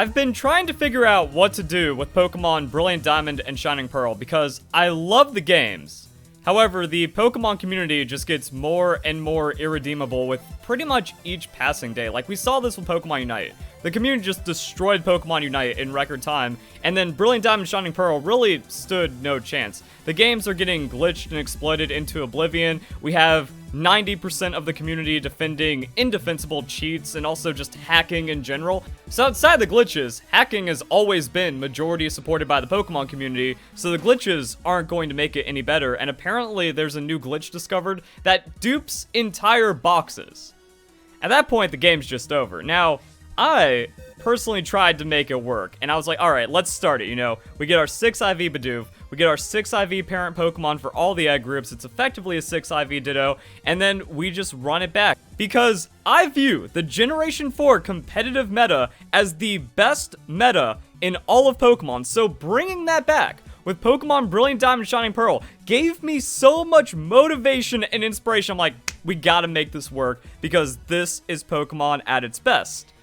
I've been trying to figure out what to do with Pokemon Brilliant Diamond and Shining Pearl because I love the games. However, the Pokemon community just gets more and more irredeemable with pretty much each passing day. Like, we saw this with Pokemon Unite. The community just destroyed Pokemon Unite in record time, and then Brilliant Diamond and Shining Pearl really stood no chance. The games are getting glitched and exploited into oblivion. We have 90% of the community defending indefensible cheats and also just hacking in general. So outside the glitches, hacking has always been majority supported by the Pokemon community, so the glitches aren't going to make it any better, and apparently there's a new glitch discovered that dupes entire boxes. At that point, the game's just over. Now, I personally tried to make it work, and I was like, alright, let's start it, you know. We get our 6 IV Bidoof, we get our 6 IV parent Pokemon for all the egg groups, it's effectively a 6 IV Ditto, and then we just run it back. Because I view the Generation 4 competitive meta as the best meta in all of Pokemon, so bringing that back with Pokemon Brilliant Diamond Shining Pearl gave me so much motivation and inspiration. I'm like, we gotta make this work, because this is Pokemon at its best.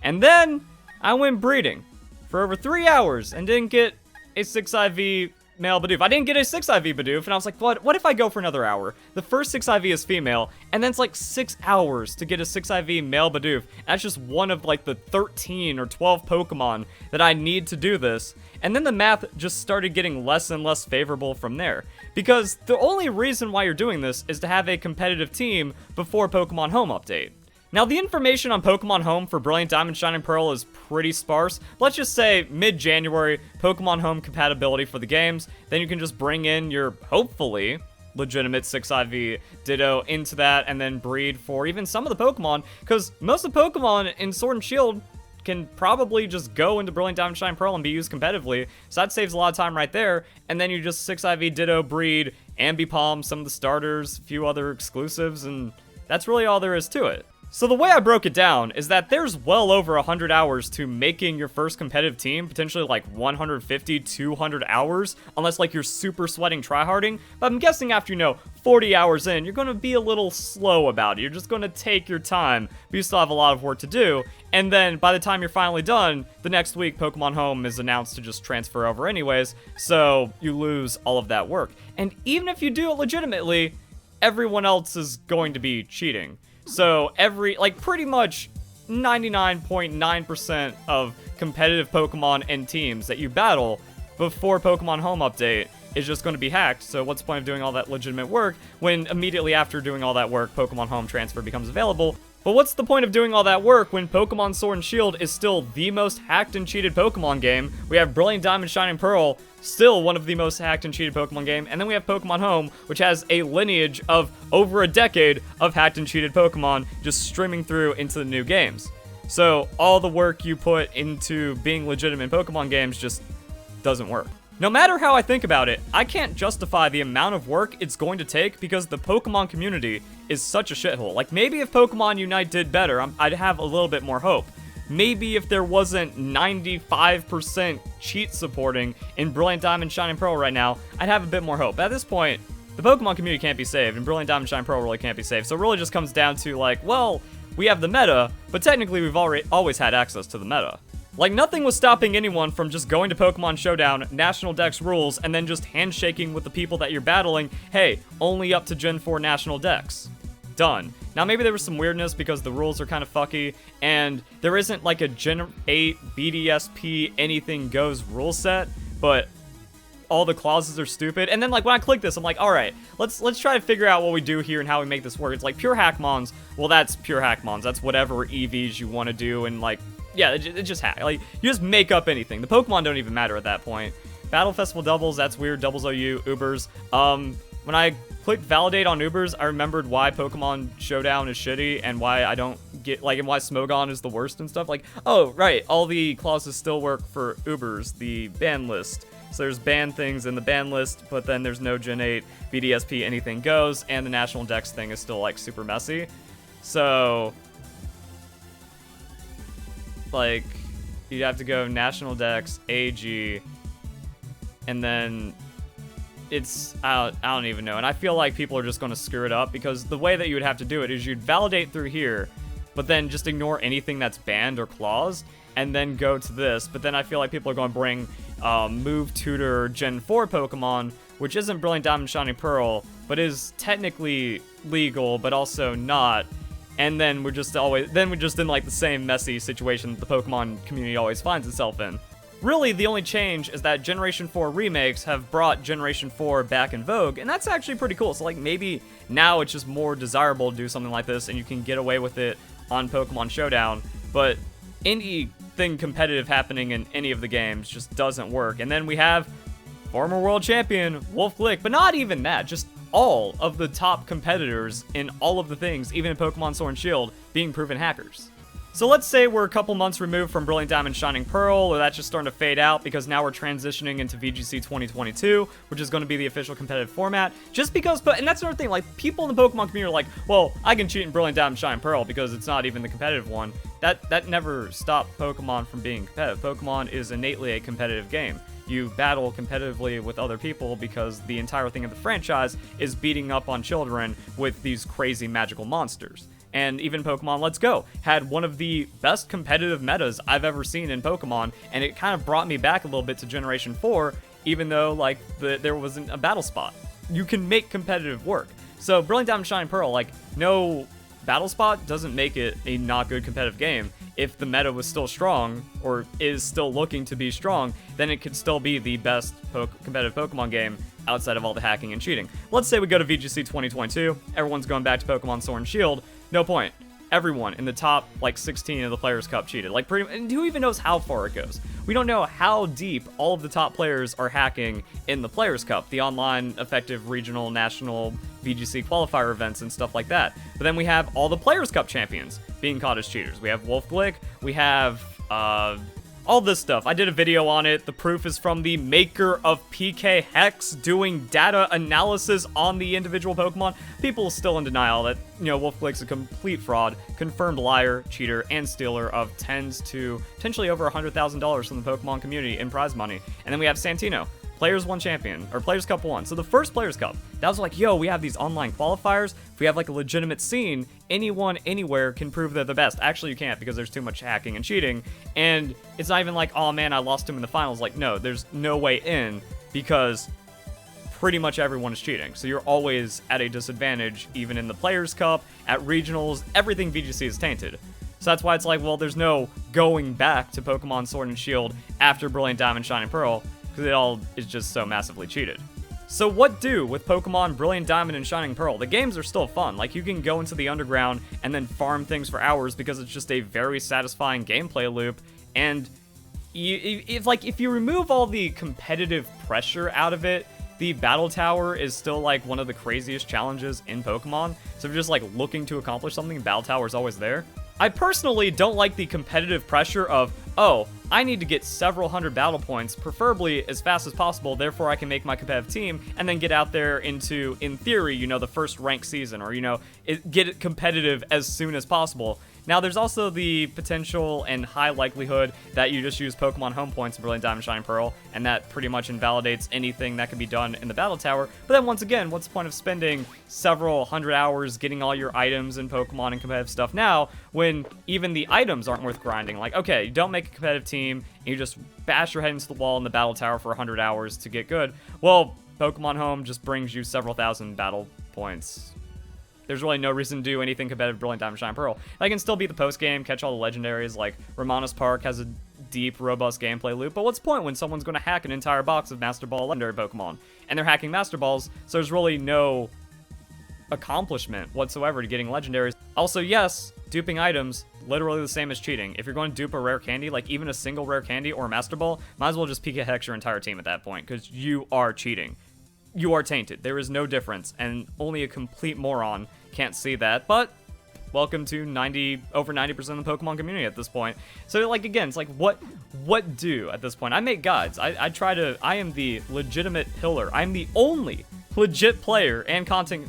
And then, I went breeding for over 3 hours and didn't get a 6 IV male Bidoof. I didn't get a 6 IV Bidoof, and I was like, what if I go for another hour? The first 6 IV is female, and then it's like 6 hours to get a 6 IV male Bidoof. That's just one of like the 13 or 12 Pokemon that I need to do this. And then the math just started getting less and less favorable from there. Because the only reason why you're doing this is to have a competitive team before Pokemon Home update. Now, the information on Pokemon Home for Brilliant Diamond Shining Pearl is pretty sparse. Let's just say mid-January, Pokemon Home compatibility for the games. Then you can just bring in your, hopefully, legitimate 6 IV Ditto into that and then breed for even some of the Pokemon. Because most of the Pokemon in Sword and Shield can probably just go into Brilliant Diamond Shining Pearl and be used competitively. So that saves a lot of time right there. And then you just 6 IV Ditto breed, Ambipom, some of the starters, a few other exclusives, and that's really all there is to it. So the way I broke it down is that there's well over 100 hours to making your first competitive team, potentially like 150, 200 hours, unless like you're super sweating tryharding. But I'm guessing after, 40 hours in, you're going to be a little slow about it. You're just going to take your time, but you still have a lot of work to do. And then by the time you're finally done, the next week Pokemon Home is announced to just transfer over anyways, so you lose all of that work. And even if you do it legitimately, everyone else is going to be cheating. So pretty much 99.9% of competitive Pokemon and teams that you battle before Pokemon Home update is just going to be hacked. So what's the point of doing all that legitimate work when immediately after doing all that work, Pokemon Home transfer becomes available? But what's the point of doing all that work when Pokemon Sword and Shield is still the most hacked and cheated Pokemon game? We have Brilliant Diamond Shining Pearl, still one of the most hacked and cheated Pokemon game, and then we have Pokemon Home, which has a lineage of over a decade of hacked and cheated Pokemon just streaming through into the new games. So all the work you put into being legitimate Pokemon games just doesn't work. No matter how I think about it, I can't justify the amount of work it's going to take because the Pokemon community is such a shithole. Like, maybe if Pokemon Unite did better, I'd have a little bit more hope. Maybe if there wasn't 95% cheat supporting in Brilliant Diamond Shining Pearl right now, I'd have a bit more hope. But at this point, the Pokemon community can't be saved, and Brilliant Diamond Shining Pearl really can't be saved. So it really just comes down to, like, well, we have the meta, but technically we've always had access to the meta. Like, nothing was stopping anyone from just going to Pokemon Showdown, National Dex rules, and then just handshaking with the people that you're battling. Hey, only up to Gen 4 National Dex. Done. Now, maybe there was some weirdness because the rules are kind of fucky, and there isn't like a Gen 8 BDSP anything goes rule set, but all the clauses are stupid. And then, like, when I click this, I'm like, all right, let's try to figure out what we do here and how we make this work. It's like pure Hackmons. Well, that's pure Hackmons. That's whatever EVs you want to do, and like, yeah, it just hack. Like, you just make up anything. The Pokemon don't even matter at that point. Battle Festival doubles, that's weird. Doubles OU, Ubers. When I clicked validate on Ubers, I remembered why Pokemon Showdown is shitty and why I don't get, like, and why Smogon is the worst and stuff. Like, oh, right, all the clauses still work for Ubers, the ban list. So there's ban things in the ban list, but then there's no Gen 8, BDSP, anything goes, and the National Dex thing is still, like, super messy. So, like, you'd have to go National Dex, AG, and then it's, I don't even know. And I feel like people are just going to screw it up because the way that you would have to do it is you'd validate through here, but then just ignore anything that's banned or claused, and then go to this. But then I feel like people are going to bring Move Tutor Gen 4 Pokemon, which isn't Brilliant Diamond Shining Pearl, but is technically legal, but also not. And then we're just in like the same messy situation that the Pokemon community always finds itself in. Really, the only change is that Generation 4 remakes have brought Generation 4 back in vogue, and that's actually pretty cool. So like maybe now it's just more desirable to do something like this, and you can get away with it on Pokemon Showdown, but anything competitive happening in any of the games just doesn't work. And then we have former world champion Wolf Glick, but not even that, just all of the top competitors in all of the things, even in Pokemon Sword and Shield, being proven hackers. So let's say we're a couple months removed from Brilliant Diamond Shining Pearl, or that's just starting to fade out because now we're transitioning into VGC 2022, which is going to be the official competitive format. Just because, and that's another thing, like, people in the Pokemon community are like, well, I can cheat in Brilliant Diamond Shining Pearl because it's not even the competitive one. That never stopped Pokemon from being competitive. Pokemon is innately a competitive game. You battle competitively with other people because the entire thing of the franchise is beating up on children with these crazy magical monsters. And even Pokemon Let's Go had one of the best competitive metas I've ever seen in Pokemon, and it kind of brought me back a little bit to Generation 4, even though, like, there wasn't a battle spot. You can make competitive work. So Brilliant Diamond Shining Pearl, like, no battle spot doesn't make it a not good competitive game. If the meta was still strong, or is still looking to be strong, then it could still be the best competitive Pokemon game outside of all the hacking and cheating. Let's say we go to VGC 2022, everyone's going back to Pokemon Sword and Shield, no point. Everyone in the top, like, 16 of the Players' Cup cheated. Like, and who even knows how far it goes? We don't know how deep all of the top players are hacking in the Players' Cup, the online, effective, regional, national, VGC qualifier events and stuff like that. But then we have all the Players' Cup champions being caught as cheaters. We have Wolf Glick, we have, all this stuff. I did a video on it. The proof is from the maker of PK Hex doing data analysis on the individual Pokemon. People are still in denial that, you know, Wolf Glick's a complete fraud, confirmed liar, cheater, and stealer of tens to potentially over $100,000 from the Pokemon community in prize money. And then we have Santino, Players 1 champion, or Players Cup 1. So the first Players Cup, that was like, yo, we have these online qualifiers. If we have like a legitimate scene, anyone, anywhere can prove they're the best. Actually, you can't because there's too much hacking and cheating. And it's not even like, oh man, I lost him in the finals. Like, no, there's no way in because pretty much everyone is cheating. So you're always at a disadvantage, even in the Players Cup, at regionals, everything VGC is tainted. So that's why it's like, well, there's no going back to Pokemon Sword and Shield after Brilliant Diamond Shining Pearl, because it all is just so massively cheated. So what do with Pokemon Brilliant Diamond and Shining Pearl? The games are still fun. Like, you can go into the underground and then farm things for hours because it's just a very satisfying gameplay loop. And if you remove all the competitive pressure out of it, the Battle Tower is still like one of the craziest challenges in Pokemon. So if you're just like looking to accomplish something, Battle Tower is always there. I personally don't like the competitive pressure of, oh, I need to get several hundred battle points, preferably as fast as possible, therefore I can make my competitive team, and then get out there into, in theory, you know, the first ranked season, or, you know, get it competitive as soon as possible. Now, there's also the potential and high likelihood that you just use Pokemon Home Points in Brilliant Diamond Shining Pearl, and that pretty much invalidates anything that can be done in the Battle Tower. But then once again, what's the point of spending several hundred hours getting all your items and Pokemon and competitive stuff now, when even the items aren't worth grinding? Like, okay, you don't make a competitive team, and you just bash your head into the wall in the Battle Tower for 100 hours to get good. Well, Pokemon Home just brings you several thousand battle points. There's really no reason to do anything competitive Brilliant Diamond Shining Pearl. I can still beat the post-game, catch all the legendaries, like Romanus Park has a deep, robust gameplay loop, but what's the point when someone's going to hack an entire box of Master Ball legendary Pokemon? And they're hacking Master Balls, so there's really no accomplishment whatsoever to getting legendaries. Also, yes, duping items, literally the same as cheating. If you're going to dupe a rare candy, like even a single rare candy or a Master Ball, might as well just PK Hex your entire team at that point, because you are cheating. You are tainted. There is no difference, and only a complete moron can't see that, but welcome to over 90% of the Pokemon community at this point. So, like, again, it's like, what do at this point? I make guides. I am the legitimate pillar. I'm the only legit player and content.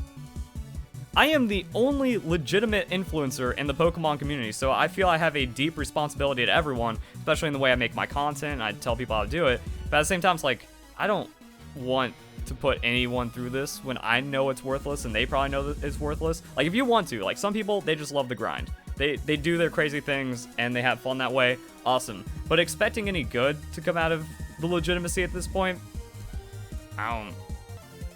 I am the only legitimate influencer in the Pokemon community, so I feel I have a deep responsibility to everyone, especially in the way I make my content, and I tell people how to do it. But at the same time, it's like, I don't want to put anyone through this when I know it's worthless and they probably know that it's worthless. Like, if you want to, like, some people, they just love the grind. They do their crazy things and they have fun that way. Awesome. But expecting any good to come out of the legitimacy at this point, I don't.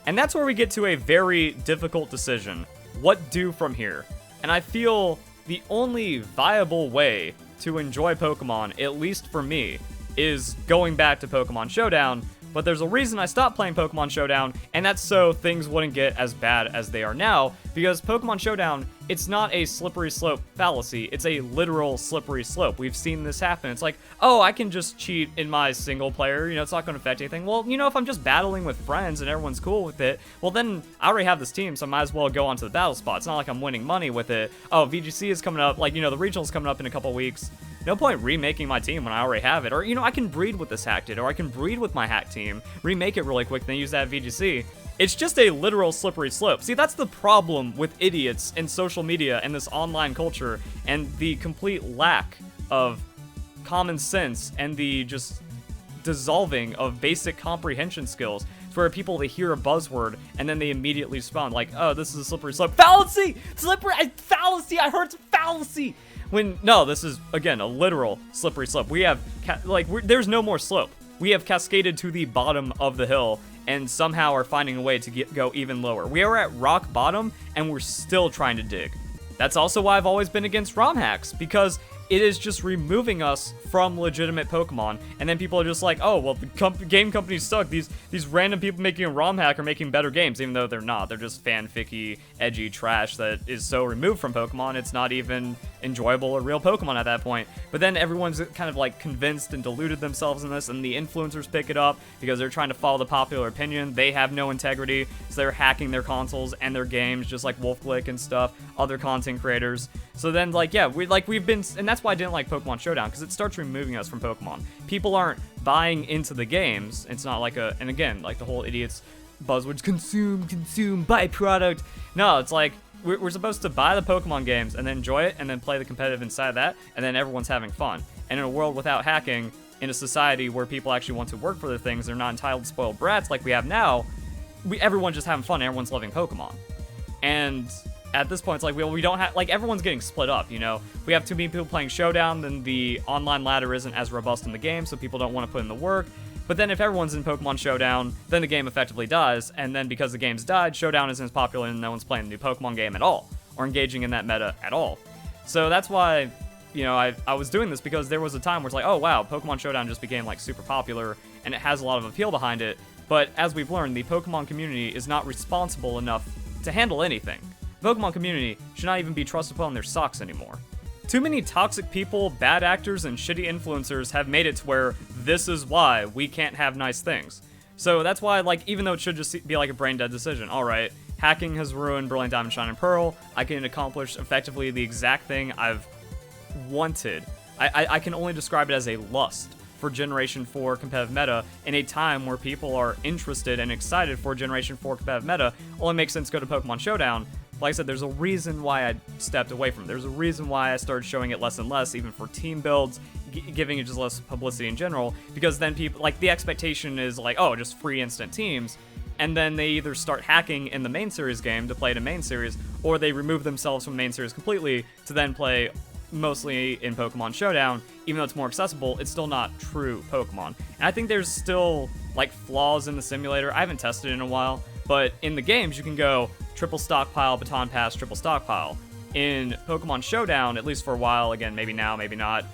And that's where we get to a very difficult decision. What do from here? And I feel the only viable way to enjoy Pokemon, at least for me, is going back to Pokemon Showdown. But there's a reason I stopped playing Pokemon Showdown, and that's so things wouldn't get as bad as they are now, because Pokemon Showdown, it's not a slippery slope fallacy, it's a literal slippery slope. We've seen this happen. It's like, oh, I can just cheat in my single player, you know, it's not going to affect anything. Well, you know, if I'm just battling with friends and everyone's cool with it, well then, I already have this team, so I might as well go onto the battle spot. It's not like I'm winning money with it. Oh, VGC is coming up, like, you know, the regional's coming up in a couple weeks. No point remaking my team when I already have it. Or, you know, I can breed with this hacked it, or I can breed with my hack team, remake it really quick, then use that VGC. It's just a literal slippery slope. See, that's the problem with idiots and social media and this online culture and the complete lack of common sense and the just dissolving of basic comprehension skills. It's where people, they hear a buzzword and then they immediately respond like, oh, this is a slippery slope. Fallacy! Fallacy! I heard it's fallacy! When, no, this is, again, a literal slippery slope. We have, there's no more slope. We have cascaded to the bottom of the hill and somehow are finding a way to go even lower. We are at rock bottom and we're still trying to dig. That's also why I've always been against ROM hacks, because it is just removing us from legitimate Pokemon, and then people are just like, oh, well, the game companies suck. These random people making a ROM hack are making better games, even though they're not. They're just fanficky, edgy trash that is so removed from Pokemon, it's not even enjoyable or real Pokemon at that point. But then everyone's kind of like convinced and deluded themselves in this, and the influencers pick it up because they're trying to follow the popular opinion. They have no integrity, so they're hacking their consoles and their games, just like WolfGlick and stuff, other content creators. So then, like, yeah, we've been, and that's why I didn't like Pokemon Showdown, because it starts removing us from Pokemon. People aren't buying into the games. It's not like and again, like the whole idiots buzzwords, consume, buy product. No, it's like, we're supposed to buy the Pokemon games and then enjoy it and then play the competitive inside that, and then everyone's having fun. And in a world without hacking, in a society where people actually want to work for their things, they're not entitled spoiled brats like we have now, everyone's just having fun, everyone's loving Pokemon. And at this point, it's like, we don't have, like, everyone's getting split up, you know? We have too many people playing Showdown, then the online ladder isn't as robust in the game, so people don't want to put in the work. But then if everyone's in Pokemon Showdown, then the game effectively dies, and then because the game's died, Showdown isn't as popular and no one's playing the new Pokemon game at all, or engaging in that meta at all. So that's why, you know, I was doing this, because there was a time where it's like, oh wow, Pokemon Showdown just became like super popular, and it has a lot of appeal behind it, but as we've learned, the Pokemon community is not responsible enough to handle anything. The Pokemon community should not even be trusted to put on their socks anymore. Too many toxic people, bad actors, and shitty influencers have made it to where this is why we can't have nice things. So that's why, like, even though it should just be like a brain-dead decision, alright, hacking has ruined Brilliant Diamond, Shining Pearl, I can accomplish effectively the exact thing I've wanted. I can only describe it as a lust for Generation 4 competitive meta in a time where people are interested and excited for Generation 4 competitive meta. Only makes sense to go to Pokemon Showdown. Like I said, there's a reason why I stepped away from it. There's a reason why I started showing it less and less, even for team builds, giving it just less publicity in general, because then people, like, the expectation is like, oh, just free instant teams, and then they either start hacking in the main series game to play it in main series, or they remove themselves from main series completely to then play mostly in Pokemon Showdown. Even though it's more accessible, it's still not true Pokemon. And I think there's still, like, flaws in the simulator. I haven't tested it in a while, but in the games, you can go triple stockpile, baton pass, triple stockpile. In Pokemon Showdown, at least for a while, again, maybe now, maybe not,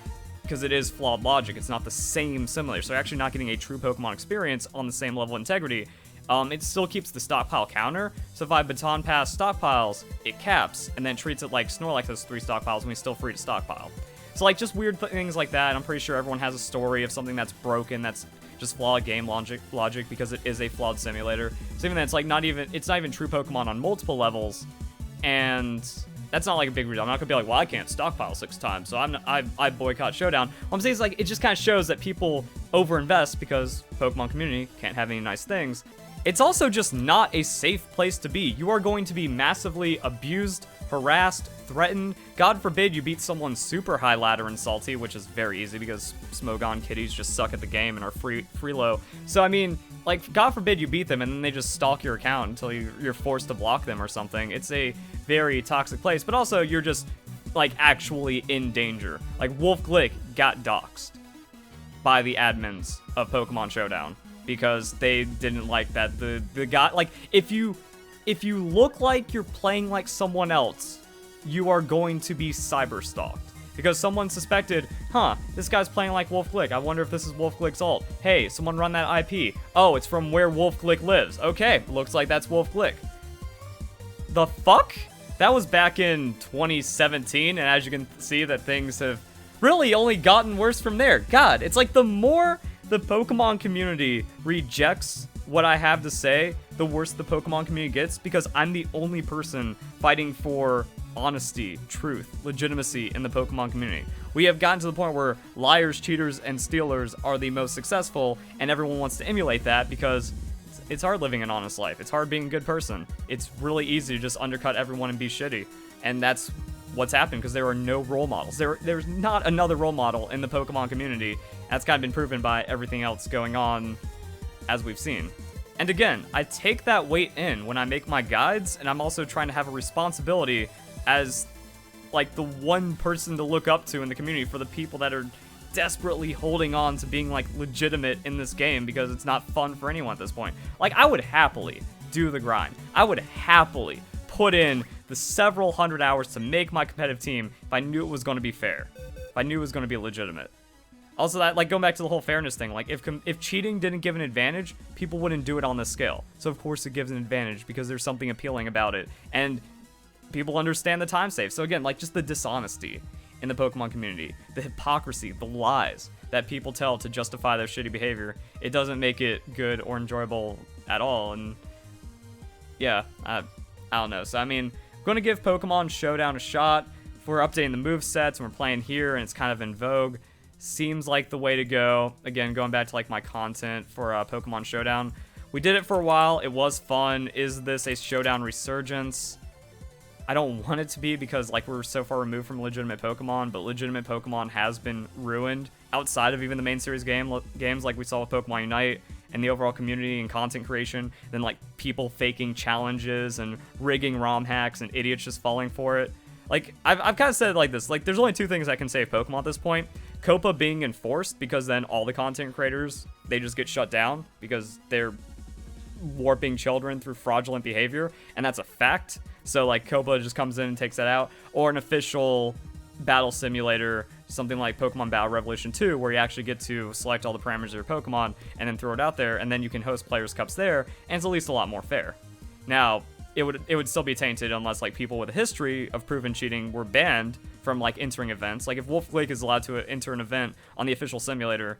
because it is flawed logic, it's not the same simulator, so you're actually not getting a true Pokemon experience on the same level of integrity. It still keeps the stockpile counter, so if I baton pass stockpiles, it caps, and then treats it like Snorlax has 3 stockpiles, and we're still free to stockpile. So, like, just weird things like that. I'm pretty sure everyone has a story of something that's broken, that's just flawed game logic, because it is a flawed simulator. So even then, it's like it's not even true Pokemon on multiple levels, and that's not like a big deal. I'm not gonna be like, well, I can't stockpile 6 times, so I boycott Showdown. What I'm saying is, like, it just kind of shows that people overinvest because Pokemon community can't have any nice things. It's also just not a safe place to be. You are going to be massively abused, harassed, threatened. God forbid you beat someone super high ladder and salty, which is very easy because Smogon kitties just suck at the game and are free low. So, I mean, like, God forbid you beat them and then they just stalk your account until you're forced to block them or something. It's a very toxic place, but also you're just, like, actually in danger. Like, Wolf Glick got doxxed by the admins of Pokemon Showdown because they didn't like that the guy, like, if you look like you're playing like someone else, you are going to be cyberstalked. Because someone suspected, this guy's playing like Wolf Glick. I wonder if this is Wolf Glick's ult. Hey, someone run that IP. Oh, it's from where Wolf Glick lives. Okay, looks like that's Wolf Glick. The fuck? That was back in 2017, and as you can see, that things have really only gotten worse from there. God, it's like the more the Pokemon community rejects what I have to say, the worse the Pokemon community gets, because I'm the only person fighting for honesty, truth, legitimacy in the Pokemon community. We have gotten to the point where liars, cheaters, and stealers are the most successful, and everyone wants to emulate that because it's hard living an honest life. It's hard being a good person. It's really easy to just undercut everyone and be shitty. And that's what's happened because there are no role models. There's not another role model in the Pokemon community. That's kind of been proven by everything else going on as we've seen. And again, I take that weight in when I make my guides, and I'm also trying to have a responsibility as like the one person to look up to in the community for the people that are desperately holding on to being like legitimate in this game because it's not fun for anyone at this point. Like, I would happily do the grind. I would happily put in the several hundred hours to make my competitive team if I knew it was going to be fair, if I knew it was going to be legitimate. Also, that, like, going back to the whole fairness thing, like, if cheating didn't give an advantage, people wouldn't do it on this scale. So of course it gives an advantage because there's something appealing about it, and people understand the time save. So again, like, just the dishonesty in the Pokemon community, the hypocrisy, the lies that people tell to justify their shitty behavior, it doesn't make it good or enjoyable at all. And yeah, I don't know. So I mean, I'm going to give Pokemon Showdown a shot. If we're updating the movesets and we're playing here and it's kind of in vogue, seems like the way to go. Again, going back to like my content for Pokemon Showdown, we did it for a while. It was fun. Is this a Showdown resurgence? I don't want it to be because like we're so far removed from legitimate Pokemon, but legitimate Pokemon has been ruined outside of even the main series games like we saw with Pokemon Unite and the overall community and content creation. Then like people faking challenges and rigging ROM hacks and idiots just falling for it. Like I've kind of said it like this, like there's only two things I can save Pokemon at this point. Copa being enforced, because then all the content creators, they just get shut down because they're warping children through fraudulent behavior, and that's a fact. So like Copa just comes in and takes that out, or an official battle simulator, something like Pokemon Battle Revolution 2, where you actually get to select all the parameters of your Pokemon and then throw it out there, and then you can host players' cups there, and it's at least a lot more fair. Now, it would still be tainted unless like people with a history of proven cheating were banned from like entering events. Like if Wolf Glick is allowed to enter an event on the official simulator,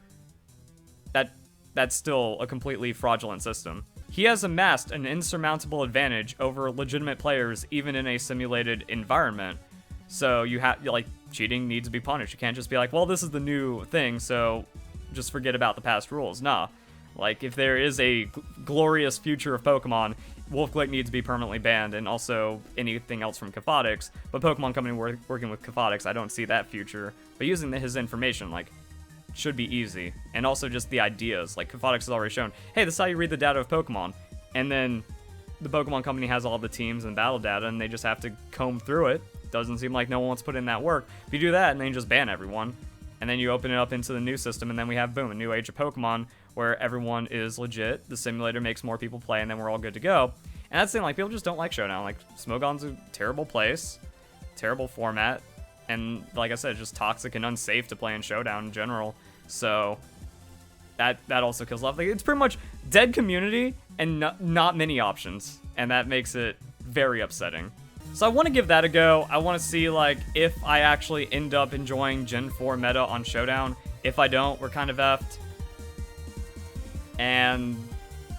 that's still a completely fraudulent system. He has amassed an insurmountable advantage over legitimate players even in a simulated environment. So you have, like, cheating needs to be punished. You can't just be like, well, this is the new thing, so just forget about the past rules. Nah. Like, if there is a glorious future of Pokemon, Wolf Glick needs to be permanently banned, and also anything else from Cathotics. But Pokemon Company working with Cathotics, I don't see that future. But using his information, like, should be easy. And also just the ideas. Like, Cathotics has already shown, hey, this is how you read the data of Pokemon. And then the Pokemon Company has all the teams and battle data, and they just have to comb through it. Doesn't seem like no one wants to put in that work. If you do that, and then you just ban everyone, and then you open it up into the new system, and then we have, boom, a new age of Pokemon where everyone is legit, the simulator makes more people play, and then we're all good to go. And that's the thing, like, people just don't like Showdown. Like, Smogon's a terrible place, terrible format, and like I said, just toxic and unsafe to play in Showdown in general. So that also kills off. Like, it's pretty much dead community and not many options, and that makes it very upsetting. So I want to give that a go. I want to see, like, if I actually end up enjoying Gen 4 meta on Showdown. If I don't, we're kind of effed. And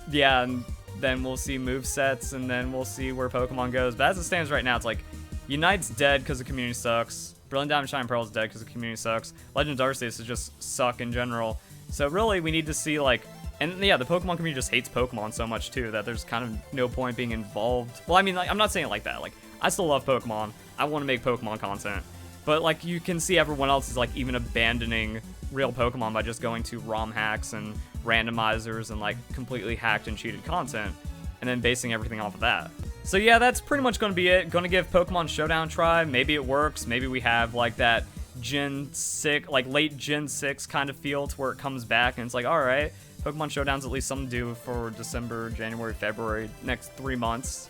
yeah, and then we'll see movesets, and then we'll see where Pokemon goes. But as it stands right now, it's like, Unite's dead because the community sucks. Brilliant Diamond Shining Pearl is dead because the community sucks. Legend of Arceus is just suck in general. So really, we need to see, like, and yeah, the Pokemon community just hates Pokemon so much too that there's kind of no point being involved. Well, I mean, like, I'm not saying it like that. Like, I still love Pokemon. I want to make Pokemon content. But, like, you can see everyone else is, like, even abandoning real Pokemon by just going to ROM hacks and randomizers and, like, completely hacked and cheated content, and then basing everything off of that. So yeah, that's pretty much going to be it. Going to give Pokemon Showdown a try. Maybe it works. Maybe we have like that Gen 6, like late Gen 6 kind of feel to where it comes back and it's like, all right, Pokemon Showdown's at least something to do for December, January, February, next 3 months.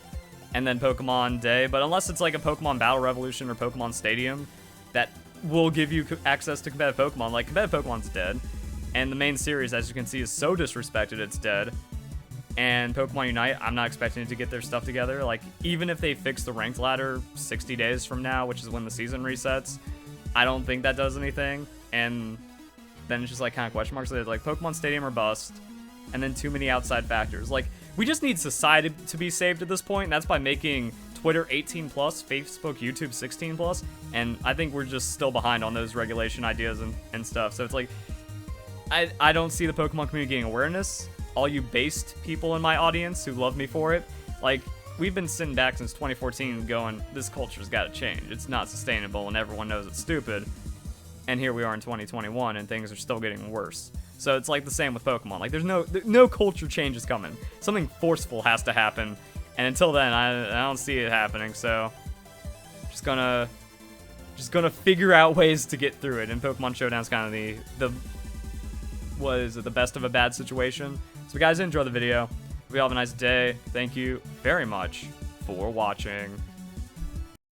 And then Pokemon Day. But unless it's like a Pokemon Battle Revolution or Pokemon Stadium that will give you access to competitive Pokemon, like competitive Pokemon's dead. And the main series, as you can see, is so disrespected, it's dead. And Pokemon Unite, I'm not expecting it to get their stuff together. Like, even if they fix the ranked ladder 60 days from now, which is when the season resets, I don't think that does anything. And then it's just like kind of question marks. So like Pokemon Stadium or bust, and then too many outside factors. Like, we just need society to be saved at this point, and that's by making Twitter 18+, Facebook, YouTube 16+, and I think we're just still behind on those regulation ideas and stuff. So it's like, I don't see the Pokemon community getting awareness. All you based people in my audience who love me for it, like, we've been sitting back since 2014 going, this culture's got to change. It's not sustainable, and everyone knows it's stupid. And here we are in 2021, and things are still getting worse. So it's like the same with Pokemon. Like, there's no culture change is coming. Something forceful has to happen, and until then, I don't see it happening. So just gonna figure out ways to get through it. And Pokemon Showdown's kind of the best of a bad situation. So if you guys enjoy the video, hope you all have a nice day. Thank you very much for watching.